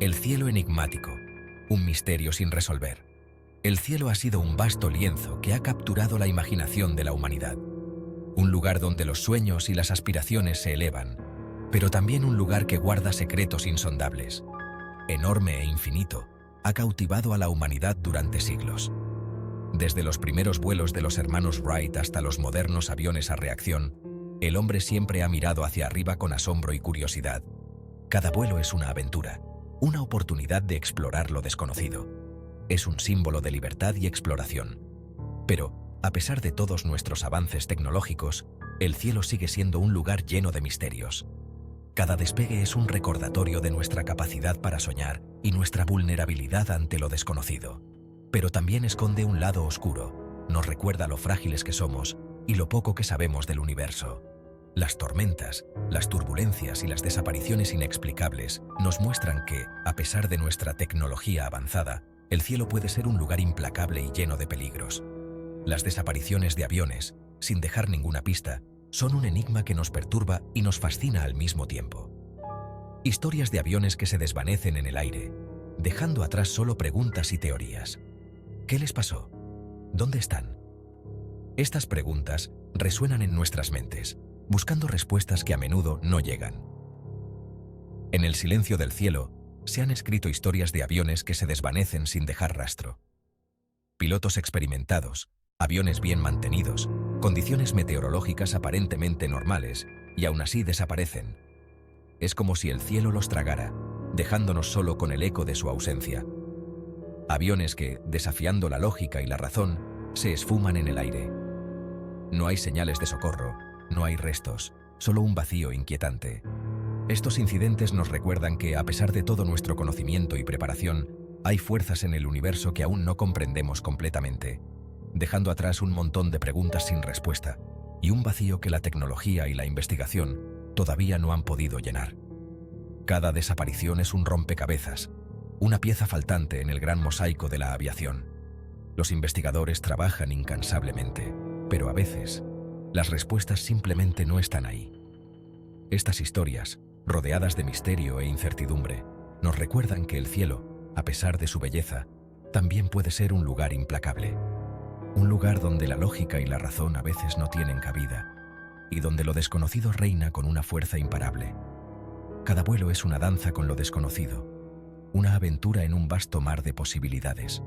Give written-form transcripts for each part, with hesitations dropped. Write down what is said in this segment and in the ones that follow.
El cielo enigmático, un misterio sin resolver. El cielo ha sido un vasto lienzo que ha capturado la imaginación de la humanidad. Un lugar donde los sueños y las aspiraciones se elevan, pero también un lugar que guarda secretos insondables. Enorme e infinito, ha cautivado a la humanidad durante siglos. Desde los primeros vuelos de los hermanos Wright hasta los modernos aviones a reacción, el hombre siempre ha mirado hacia arriba con asombro y curiosidad. Cada vuelo es una aventura, una oportunidad de explorar lo desconocido. Es un símbolo de libertad y exploración. Pero, a pesar de todos nuestros avances tecnológicos, el cielo sigue siendo un lugar lleno de misterios. Cada despegue es un recordatorio de nuestra capacidad para soñar y nuestra vulnerabilidad ante lo desconocido. Pero también esconde un lado oscuro, nos recuerda lo frágiles que somos y lo poco que sabemos del universo. Las tormentas, las turbulencias y las desapariciones inexplicables nos muestran que, a pesar de nuestra tecnología avanzada, el cielo puede ser un lugar implacable y lleno de peligros. Las desapariciones de aviones, sin dejar ninguna pista, son un enigma que nos perturba y nos fascina al mismo tiempo. Historias de aviones que se desvanecen en el aire, dejando atrás solo preguntas y teorías. ¿Qué les pasó? ¿Dónde están? Estas preguntas resuenan en nuestras mentes, buscando respuestas que a menudo no llegan. En el silencio del cielo, se han escrito historias de aviones que se desvanecen sin dejar rastro. Pilotos experimentados, aviones bien mantenidos, condiciones meteorológicas aparentemente normales, y aún así desaparecen. Es como si el cielo los tragara, dejándonos solo con el eco de su ausencia. Aviones que, desafiando la lógica y la razón, se esfuman en el aire. No hay señales de socorro, no hay restos, solo un vacío inquietante. Estos incidentes nos recuerdan que, a pesar de todo nuestro conocimiento y preparación, hay fuerzas en el universo que aún no comprendemos completamente, dejando atrás un montón de preguntas sin respuesta y un vacío que la tecnología y la investigación todavía no han podido llenar. Cada desaparición es un rompecabezas, una pieza faltante en el gran mosaico de la aviación. Los investigadores trabajan incansablemente, pero a veces las respuestas simplemente no están ahí. Estas historias, rodeadas de misterio e incertidumbre, nos recuerdan que el cielo, a pesar de su belleza, también puede ser un lugar implacable. Un lugar donde la lógica y la razón a veces no tienen cabida, y donde lo desconocido reina con una fuerza imparable. Cada vuelo es una danza con lo desconocido, una aventura en un vasto mar de posibilidades.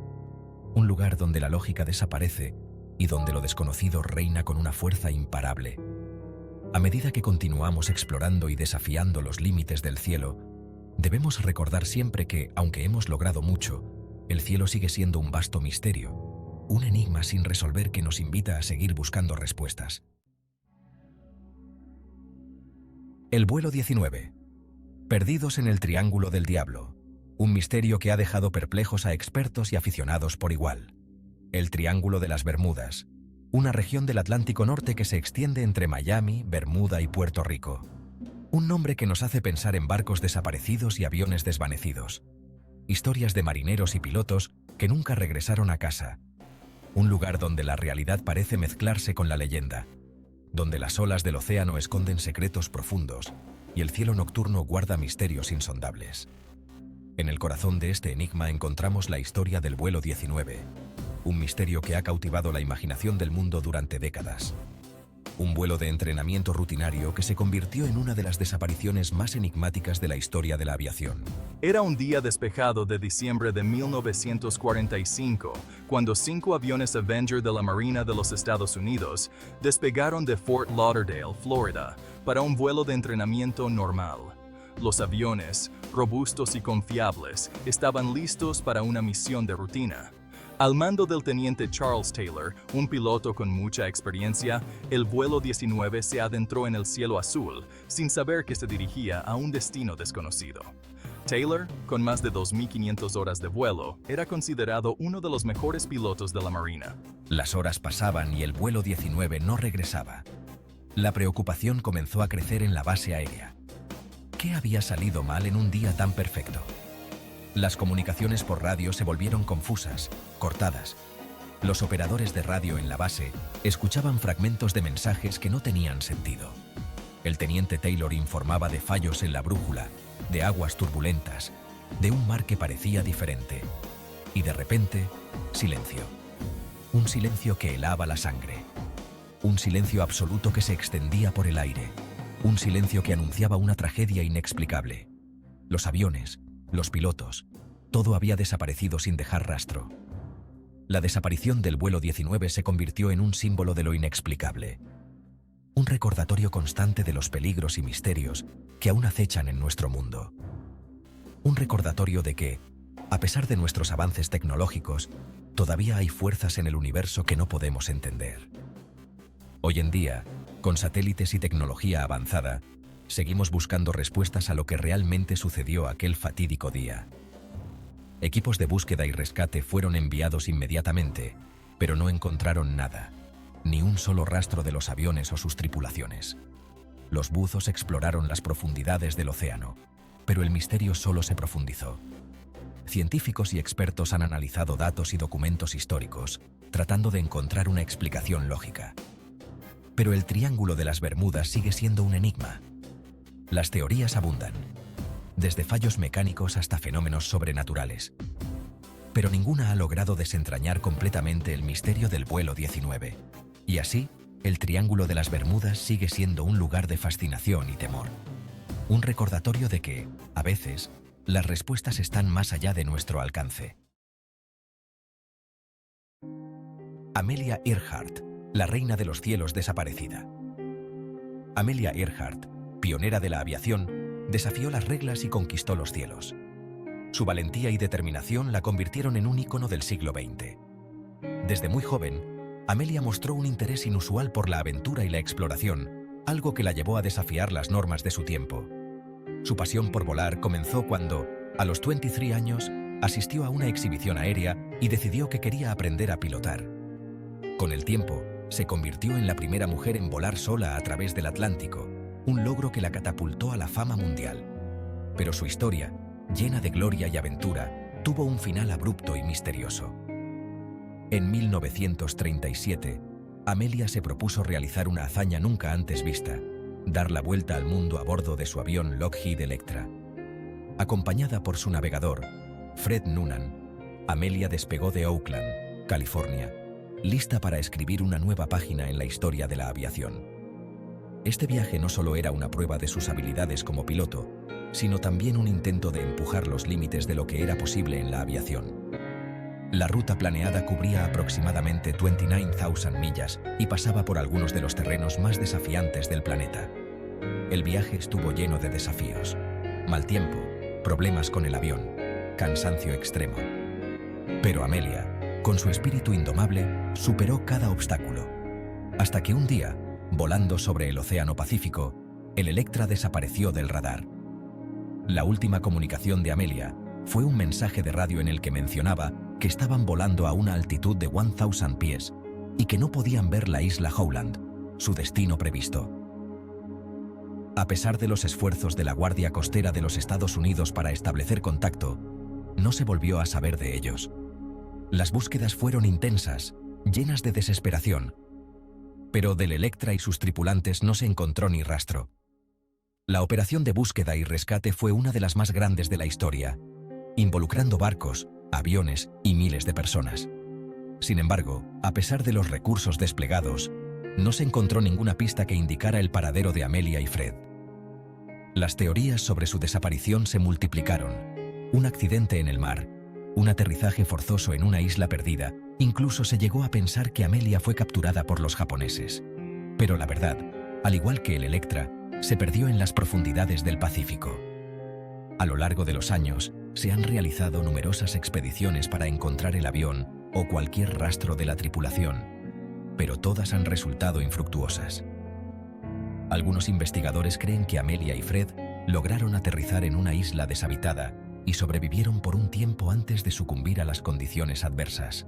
Un lugar donde la lógica desaparece y donde lo desconocido reina con una fuerza imparable. A medida que continuamos explorando y desafiando los límites del cielo, debemos recordar siempre que, aunque hemos logrado mucho, el cielo sigue siendo un vasto misterio, un enigma sin resolver que nos invita a seguir buscando respuestas. El vuelo 19. Perdidos en el Triángulo del Diablo. Un misterio que ha dejado perplejos a expertos y aficionados por igual. El Triángulo de las Bermudas, una región del Atlántico Norte que se extiende entre Miami, Bermuda y Puerto Rico. Un nombre que nos hace pensar en barcos desaparecidos y aviones desvanecidos. Historias de marineros y pilotos que nunca regresaron a casa. Un lugar donde la realidad parece mezclarse con la leyenda, donde las olas del océano esconden secretos profundos y el cielo nocturno guarda misterios insondables. En el corazón de este enigma encontramos la historia del vuelo 19, un misterio que ha cautivado la imaginación del mundo durante décadas. Un vuelo de entrenamiento rutinario que se convirtió en una de las desapariciones más enigmáticas de la historia de la aviación. Era un día despejado de diciembre de 1945, cuando 5 aviones Avenger de la Marina de los Estados Unidos despegaron de Fort Lauderdale, Florida, para un vuelo de entrenamiento normal. Los aviones, robustos y confiables, estaban listos para una misión de rutina. Al mando del teniente Charles Taylor, un piloto con mucha experiencia, el vuelo 19 se adentró en el cielo azul, sin saber que se dirigía a un destino desconocido. Taylor, con más de 2.500 horas de vuelo, era considerado uno de los mejores pilotos de la Marina. Las horas pasaban y el vuelo 19 no regresaba. La preocupación comenzó a crecer en la base aérea. ¿Qué había salido mal en un día tan perfecto? Las comunicaciones por radio se volvieron confusas, cortadas. Los operadores de radio en la base escuchaban fragmentos de mensajes que no tenían sentido. El teniente Taylor informaba de fallos en la brújula, de aguas turbulentas de un mar que parecía diferente. Y de repente, silencio. Un silencio que helaba la sangre. Un silencio absoluto que se extendía por el aire. Un silencio que anunciaba una tragedia inexplicable. Los aviones, los pilotos, todo había desaparecido sin dejar rastro. La desaparición del vuelo 19 se convirtió en un símbolo de lo inexplicable. Un recordatorio constante de los peligros y misterios que aún acechan en nuestro mundo. Un recordatorio de que, a pesar de nuestros avances tecnológicos, todavía hay fuerzas en el universo que no podemos entender. Hoy en día, con satélites y tecnología avanzada, seguimos buscando respuestas a lo que realmente sucedió aquel fatídico día. Equipos de búsqueda y rescate fueron enviados inmediatamente, pero no encontraron nada, ni un solo rastro de los aviones o sus tripulaciones. Los buzos exploraron las profundidades del océano, pero el misterio solo se profundizó. Científicos y expertos han analizado datos y documentos históricos, tratando de encontrar una explicación lógica. Pero el Triángulo de las Bermudas sigue siendo un enigma. Las teorías abundan, desde fallos mecánicos hasta fenómenos sobrenaturales. Pero ninguna ha logrado desentrañar completamente el misterio del vuelo 19. Y así, el Triángulo de las Bermudas sigue siendo un lugar de fascinación y temor. Un recordatorio de que, a veces, las respuestas están más allá de nuestro alcance. Amelia Earhart, la reina de los cielos desaparecida. Amelia Earhart, pionera de la aviación, desafió las reglas y conquistó los cielos. Su valentía y determinación la convirtieron en un ícono del siglo XX. Desde muy joven, Amelia mostró un interés inusual por la aventura y la exploración, algo que la llevó a desafiar las normas de su tiempo. Su pasión por volar comenzó cuando, a los 23 años, asistió a una exhibición aérea y decidió que quería aprender a pilotar. Con el tiempo, se convirtió en la primera mujer en volar sola a través del Atlántico, un logro que la catapultó a la fama mundial. Pero su historia, llena de gloria y aventura, tuvo un final abrupto y misterioso. En 1937, Amelia se propuso realizar una hazaña nunca antes vista: dar la vuelta al mundo a bordo de su avión Lockheed Electra. Acompañada por su navegador, Fred Noonan, Amelia despegó de Oakland, California, lista para escribir una nueva página en la historia de la aviación. Este viaje no solo era una prueba de sus habilidades como piloto, sino también un intento de empujar los límites de lo que era posible en la aviación. La ruta planeada cubría aproximadamente 29,000 millas y pasaba por algunos de los terrenos más desafiantes del planeta. El viaje estuvo lleno de desafíos: mal tiempo, problemas con el avión, cansancio extremo. Pero Amelia, con su espíritu indomable, superó cada obstáculo. Hasta que un día, volando sobre el Océano Pacífico, el Electra desapareció del radar. La última comunicación de Amelia fue un mensaje de radio en el que mencionaba que estaban volando a una altitud de 1,000 pies y que no podían ver la isla Howland, su destino previsto. A pesar de los esfuerzos de la Guardia Costera de los Estados Unidos para establecer contacto, no se volvió a saber de ellos. Las búsquedas fueron intensas, llenas de desesperación. Pero del Electra y sus tripulantes no se encontró ni rastro. La operación de búsqueda y rescate fue una de las más grandes de la historia, involucrando barcos, aviones y miles de personas. Sin embargo, a pesar de los recursos desplegados, no se encontró ninguna pista que indicara el paradero de Amelia y Fred. Las teorías sobre su desaparición se multiplicaron: un accidente en el mar, un aterrizaje forzoso en una isla perdida, incluso se llegó a pensar que Amelia fue capturada por los japoneses. Pero la verdad, al igual que el Electra, se perdió en las profundidades del Pacífico. A lo largo de los años, se han realizado numerosas expediciones para encontrar el avión o cualquier rastro de la tripulación, pero todas han resultado infructuosas. Algunos investigadores creen que Amelia y Fred lograron aterrizar en una isla deshabitada y sobrevivieron por un tiempo antes de sucumbir a las condiciones adversas.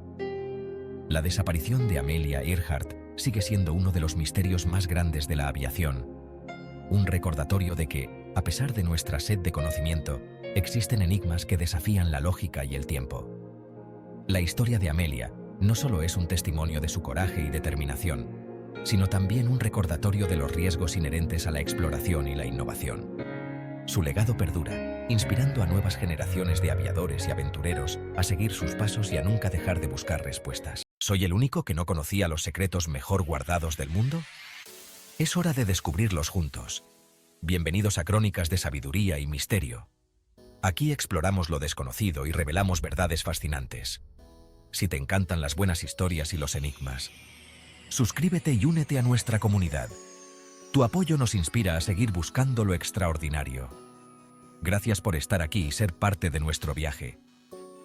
La desaparición de Amelia Earhart sigue siendo uno de los misterios más grandes de la aviación. Un recordatorio de que, a pesar de nuestra sed de conocimiento, existen enigmas que desafían la lógica y el tiempo. La historia de Amelia no solo es un testimonio de su coraje y determinación, sino también un recordatorio de los riesgos inherentes a la exploración y la innovación. Su legado perdura, inspirando a nuevas generaciones de aviadores y aventureros a seguir sus pasos y a nunca dejar de buscar respuestas. ¿Soy el único que no conocía los secretos mejor guardados del mundo? Es hora de descubrirlos juntos. Bienvenidos a Crónicas de Sabiduría y Misterio. Aquí exploramos lo desconocido y revelamos verdades fascinantes. Si te encantan las buenas historias y los enigmas, suscríbete y únete a nuestra comunidad. Tu apoyo nos inspira a seguir buscando lo extraordinario. Gracias por estar aquí y ser parte de nuestro viaje.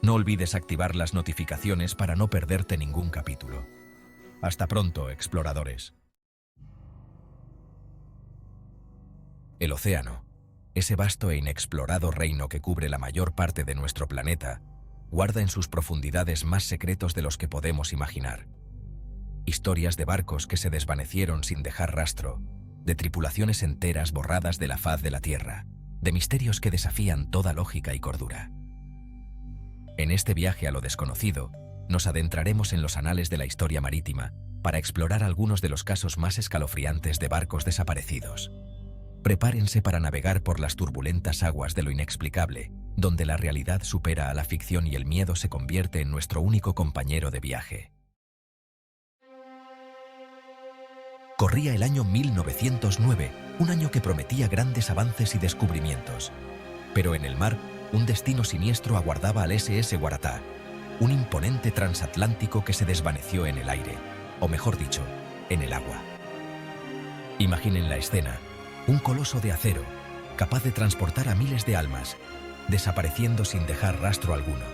No olvides activar las notificaciones para no perderte ningún capítulo. Hasta pronto, exploradores. El océano, ese vasto e inexplorado reino que cubre la mayor parte de nuestro planeta, guarda en sus profundidades más secretos de los que podemos imaginar. Historias de barcos que se desvanecieron sin dejar rastro, de tripulaciones enteras borradas de la faz de la Tierra, de misterios que desafían toda lógica y cordura. En este viaje a lo desconocido, nos adentraremos en los anales de la historia marítima para explorar algunos de los casos más escalofriantes de barcos desaparecidos. Prepárense para navegar por las turbulentas aguas de lo inexplicable, donde la realidad supera a la ficción y el miedo se convierte en nuestro único compañero de viaje. Corría el año 1909, un año que prometía grandes avances y descubrimientos. Pero en el mar, un destino siniestro aguardaba al SS Waratah, un imponente transatlántico que se desvaneció en el aire, o mejor dicho, en el agua. Imaginen la escena. Un coloso de acero, capaz de transportar a miles de almas, desapareciendo sin dejar rastro alguno.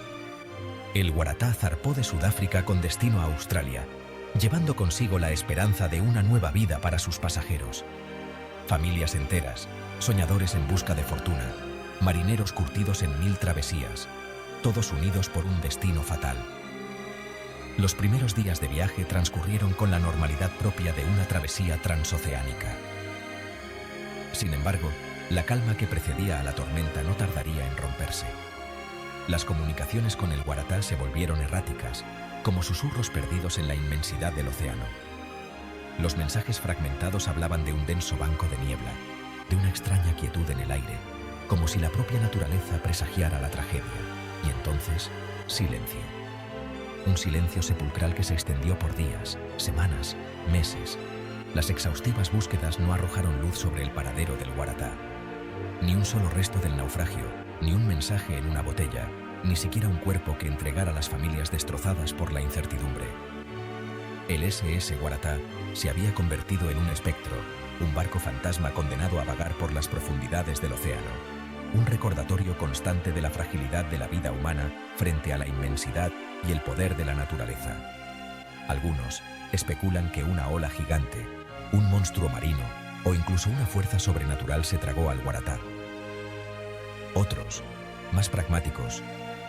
El Waratah zarpó de Sudáfrica con destino a Australia, llevando consigo la esperanza de una nueva vida para sus pasajeros. Familias enteras, soñadores en busca de fortuna, marineros curtidos en 1000 travesías, todos unidos por un destino fatal. Los primeros días de viaje transcurrieron con la normalidad propia de una travesía transoceánica. Sin embargo, la calma que precedía a la tormenta no tardaría en romperse. Las comunicaciones con el Waratah se volvieron erráticas, como susurros perdidos en la inmensidad del océano. Los mensajes fragmentados hablaban de un denso banco de niebla, de una extraña quietud en el aire, como si la propia naturaleza presagiara la tragedia. Y entonces, silencio. Un silencio sepulcral que se extendió por días, semanas, meses. Las exhaustivas búsquedas no arrojaron luz sobre el paradero del Waratah. Ni un solo resto del naufragio, ni un mensaje en una botella, ni siquiera un cuerpo que entregara a las familias destrozadas por la incertidumbre. El SS Waratah se había convertido en un espectro, un barco fantasma condenado a vagar por las profundidades del océano, un recordatorio constante de la fragilidad de la vida humana frente a la inmensidad y el poder de la naturaleza. Algunos especulan que una ola gigante, un monstruo marino o incluso una fuerza sobrenatural se tragó al Waratah. Otros, más pragmáticos,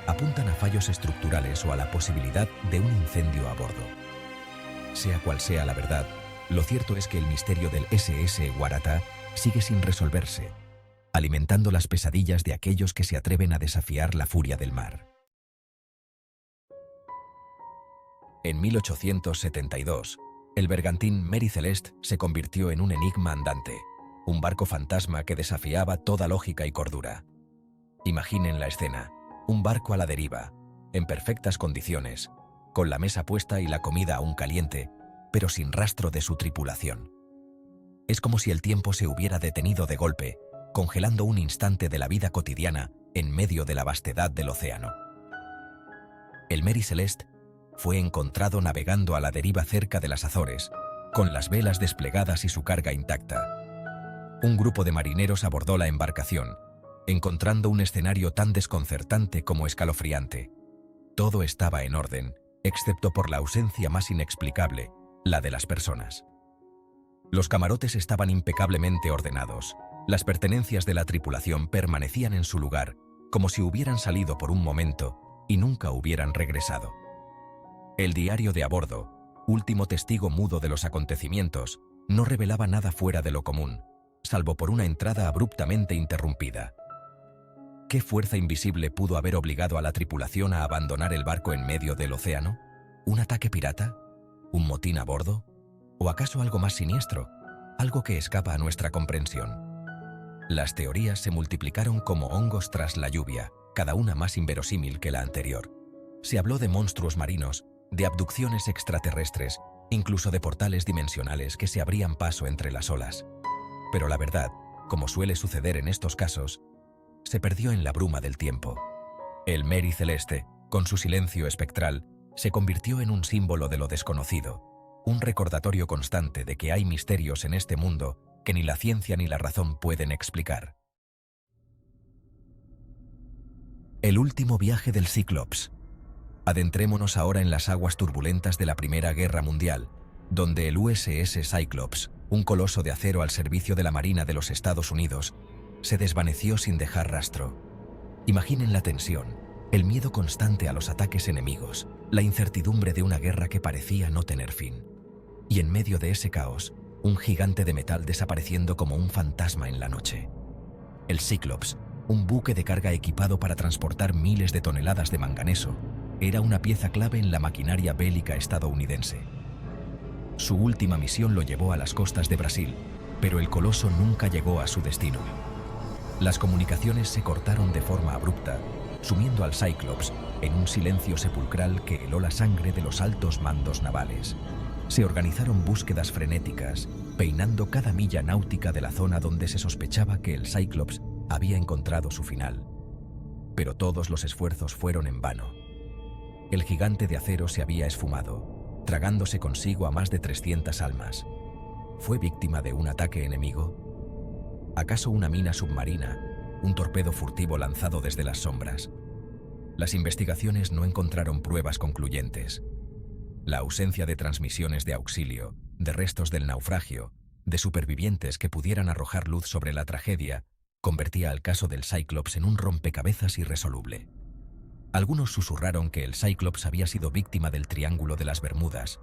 apuntan a fallos estructurales o a la posibilidad de un incendio a bordo. Sea cual sea la verdad, lo cierto es que el misterio del SS Waratah sigue sin resolverse, alimentando las pesadillas de aquellos que se atreven a desafiar la furia del mar. En 1872, el bergantín Mary Celeste se convirtió en un enigma andante, un barco fantasma que desafiaba toda lógica y cordura. Imaginen la escena, un barco a la deriva, en perfectas condiciones, con la mesa puesta y la comida aún caliente, pero sin rastro de su tripulación. Es como si el tiempo se hubiera detenido de golpe, congelando un instante de la vida cotidiana en medio de la vastedad del océano. El Mary Celeste fue encontrado navegando a la deriva cerca de las Azores, con las velas desplegadas y su carga intacta. Un grupo de marineros abordó la embarcación, encontrando un escenario tan desconcertante como escalofriante. Todo estaba en orden, excepto por la ausencia más inexplicable, la de las personas. Los camarotes estaban impecablemente ordenados. Las pertenencias de la tripulación permanecían en su lugar, como si hubieran salido por un momento y nunca hubieran regresado. El diario de a bordo, último testigo mudo de los acontecimientos, no revelaba nada fuera de lo común, salvo por una entrada abruptamente interrumpida. ¿Qué fuerza invisible pudo haber obligado a la tripulación a abandonar el barco en medio del océano? ¿Un ataque pirata? ¿Un motín a bordo? ¿O acaso algo más siniestro? Algo que escapa a nuestra comprensión. Las teorías se multiplicaron como hongos tras la lluvia, cada una más inverosímil que la anterior. Se habló de monstruos marinos, de abducciones extraterrestres, incluso de portales dimensionales que se abrían paso entre las olas. Pero la verdad, como suele suceder en estos casos, se perdió en la bruma del tiempo. El Mary Celeste, con su silencio espectral, se convirtió en un símbolo de lo desconocido, un recordatorio constante de que hay misterios en este mundo que ni la ciencia ni la razón pueden explicar. El último viaje del Cíclops. Adentrémonos ahora en las aguas turbulentas de la Primera Guerra Mundial, donde el USS Cyclops, un coloso de acero al servicio de la Marina de los Estados Unidos, se desvaneció sin dejar rastro. Imaginen la tensión, el miedo constante a los ataques enemigos, la incertidumbre de una guerra que parecía no tener fin. Y en medio de ese caos, un gigante de metal desapareciendo como un fantasma en la noche. El Cyclops, un buque de carga equipado para transportar miles de toneladas de manganeso, era una pieza clave en la maquinaria bélica estadounidense. Su última misión lo llevó a las costas de Brasil, pero el coloso nunca llegó a su destino. Las comunicaciones se cortaron de forma abrupta, sumiendo al Cyclops en un silencio sepulcral que heló la sangre de los altos mandos navales. Se organizaron búsquedas frenéticas, peinando cada milla náutica de la zona donde se sospechaba que el Cyclops había encontrado su final. Pero todos los esfuerzos fueron en vano. El gigante de acero se había esfumado, tragándose consigo a más de 300 almas. ¿Fue víctima de un ataque enemigo? ¿Acaso una mina submarina, un torpedo furtivo lanzado desde las sombras? Las investigaciones no encontraron pruebas concluyentes. La ausencia de transmisiones de auxilio, de restos del naufragio, de supervivientes que pudieran arrojar luz sobre la tragedia, convertía al caso del Cyclops en un rompecabezas irresoluble. Algunos susurraron que el Cyclops había sido víctima del Triángulo de las Bermudas,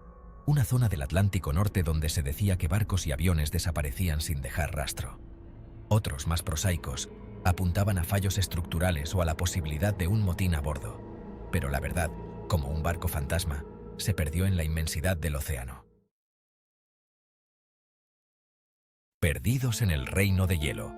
una zona del Atlántico Norte donde se decía que barcos y aviones desaparecían sin dejar rastro. Otros, más prosaicos, apuntaban a fallos estructurales o a la posibilidad de un motín a bordo. Pero la verdad, como un barco fantasma, se perdió en la inmensidad del océano. Perdidos en el Reino de Hielo.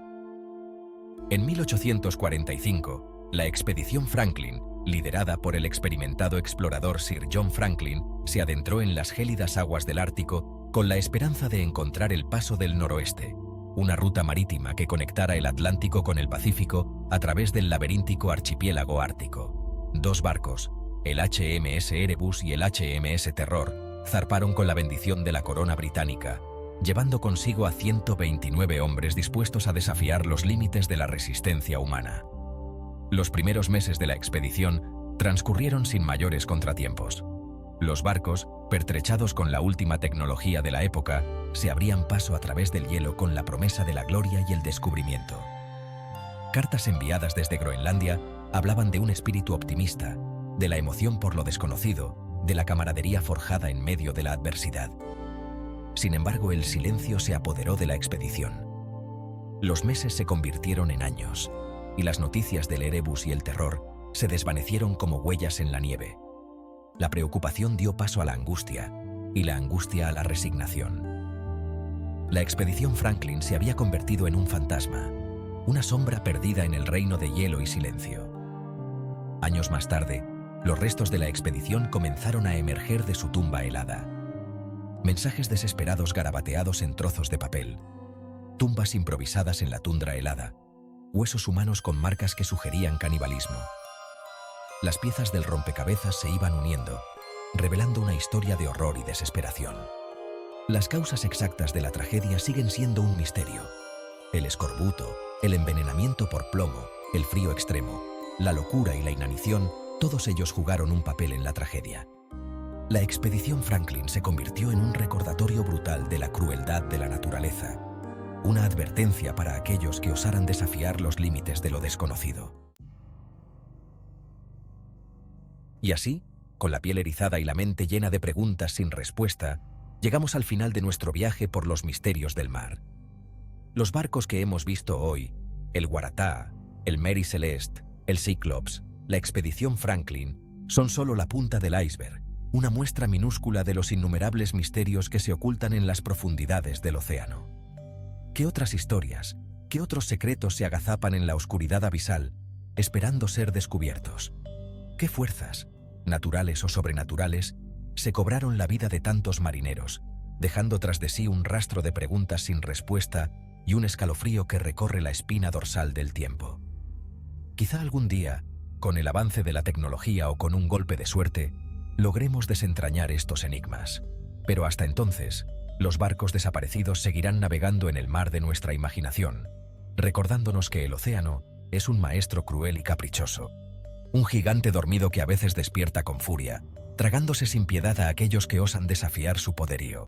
En 1845, la expedición Franklin, liderada por el experimentado explorador Sir John Franklin, se adentró en las gélidas aguas del Ártico con la esperanza de encontrar el Paso del Noroeste, una ruta marítima que conectara el Atlántico con el Pacífico a través del laberíntico archipiélago ártico. Dos barcos, el HMS Erebus y el HMS Terror, zarparon con la bendición de la corona británica, llevando consigo a 129 hombres dispuestos a desafiar los límites de la resistencia humana. Los primeros meses de la expedición transcurrieron sin mayores contratiempos. Los barcos, pertrechados con la última tecnología de la época, se abrían paso a través del hielo con la promesa de la gloria y el descubrimiento. Cartas enviadas desde Groenlandia hablaban de un espíritu optimista, de la emoción por lo desconocido, de la camaradería forjada en medio de la adversidad. Sin embargo, el silencio se apoderó de la expedición. Los meses se convirtieron en años, y las noticias del Erebus y el Terror se desvanecieron como huellas en la nieve. La preocupación dio paso a la angustia, y la angustia a la resignación. La expedición Franklin se había convertido en un fantasma, una sombra perdida en el reino de hielo y silencio. Años más tarde, los restos de la expedición comenzaron a emerger de su tumba helada. Mensajes desesperados garabateados en trozos de papel, tumbas improvisadas en la tundra helada, huesos humanos con marcas que sugerían canibalismo. Las piezas del rompecabezas se iban uniendo, revelando una historia de horror y desesperación. Las causas exactas de la tragedia siguen siendo un misterio. El escorbuto, el envenenamiento por plomo, el frío extremo, la locura y la inanición, todos ellos jugaron un papel en la tragedia. La expedición Franklin se convirtió en un recordatorio brutal de la crueldad de la naturaleza, una advertencia para aquellos que osaran desafiar los límites de lo desconocido. Y así, con la piel erizada y la mente llena de preguntas sin respuesta, llegamos al final de nuestro viaje por los misterios del mar. Los barcos que hemos visto hoy, el Waratah, el Mary Celeste, el Cyclops, la expedición Franklin, son solo la punta del iceberg, una muestra minúscula de los innumerables misterios que se ocultan en las profundidades del océano. ¿Qué otras historias, ¿Qué otros secretos se agazapan en la oscuridad abisal, esperando ser descubiertos? ¿Qué fuerzas, naturales o sobrenaturales, se cobraron la vida de tantos marineros, dejando tras de sí un rastro de preguntas sin respuesta y un escalofrío que recorre la espina dorsal del tiempo? Quizá algún día, con el avance de la tecnología o con un golpe de suerte, logremos desentrañar estos enigmas. Pero hasta entonces, los barcos desaparecidos seguirán navegando en el mar de nuestra imaginación, recordándonos que el océano es un maestro cruel y caprichoso, un gigante dormido que a veces despierta con furia, tragándose sin piedad a aquellos que osan desafiar su poderío.